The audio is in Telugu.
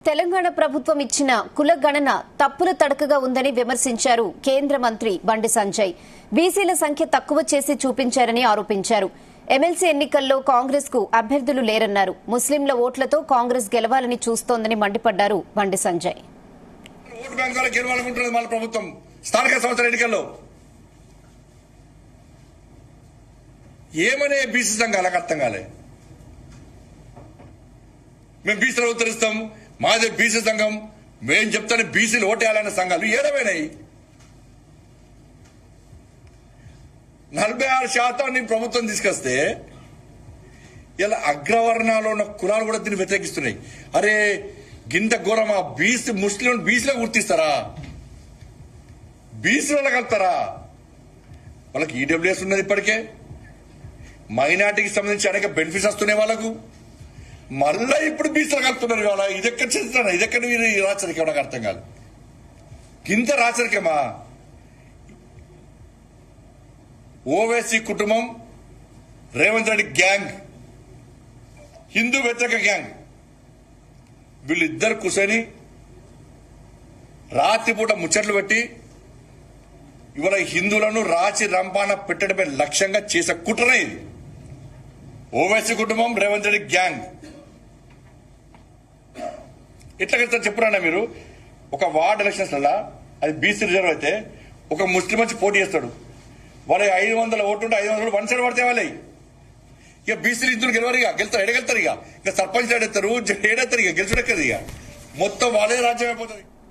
తెలంగాణ ప్రభుత్వం ఇచ్చిన కుల గణన తప్పుల తడకగా ఉందని విమర్శించారు కేంద్ర మంత్రి బండి సంజయ్. బీసీల సంఖ్య తక్కువ చేసి చూపించారని ఆరోపించారు. ఎమ్మెల్సీ ఎన్నికల్లో కాంగ్రెస్ కు అభ్యర్థులు లేరన్నారు. ముస్లింల ఓట్లతో కాంగ్రెస్ గెలవాలని చూస్తోందని మండిపడ్డారు బండి సంజయ్. ఏమనే బీసీ సంఘాలకు అర్థం కాలే. మేము బీసీలు ఉత్తరిస్తాం, మాదే బీసీ సంఘం, మేం చెప్తాను బీసీలు ఓటేయాలనే సంఘాలు ఏడమైనాయి. 46% ప్రభుత్వం తీసుకొస్తే ఇలా అగ్రవర్ణాలు ఉన్న కులాలు కూడా దీన్ని వ్యతిరేకిస్తున్నాయి. అరే గింత ఘోరమా? బీసీ ముస్లిం బీసీలో గుర్తిస్తారా? బీసీలో కలుపుతారా? వాళ్ళకి ఈడబ్ల్యూఎస్ ఉన్నది, ఇప్పటికే మైనార్టీకి సంబంధించి అనేక బెనిఫిట్స్ వస్తున్నాయి వాళ్ళకు. మళ్ళా ఇప్పుడు బీసీలు కలుపుతున్నారు. ఇవాళ ఇదెక్కడ చేస్తున్నా, ఇదెక్కడ మీరు రాచరికం? నాకు అర్థం కాదు. గింత రాచరికమా? ఓవైసీ కుటుంబం, రేవంత్ రెడ్డి గ్యాంగ్, హిందూ వ్యతిరేక గ్యాంగ్, వీళ్ళిద్దరు కూర్చొని రాత్రిపూట ముచ్చట్లు పెట్టి ఇవాళ హిందువులను రాచి రంపాన పెట్టడమే లక్ష్యంగా చేసే కుట్రనే ఇది. ఓవైసీ కుటుంబం, రేవంత్ రెడ్డి గ్యాంగ్ ఎట్లా కలుస్తారు చెప్పురా మీరు? ఒక వార్డ్ ఎలక్షన్స్ వల్ల అది బీసీ రిజర్వ్ అయితే ఒక ముస్లిం వచ్చి పోటీ చేస్తాడు. వాళ్ళ 500 ఓట్లు ఉంటే 500 వన్ సైడ్ పడితే వాళ్ళే. ఇక బీసీలు హిందువులు గెలవరు, ఇక గెలుస్తారు, ఎడగెళ్తారు. ఇక సర్పంచ్ ఏడెత్తారు, ఏడెత్తారు, ఇక గెలుచుడెక్కదు. ఇక మొత్తం వాళ్ళే రాజ్యం అయిపోతుంది.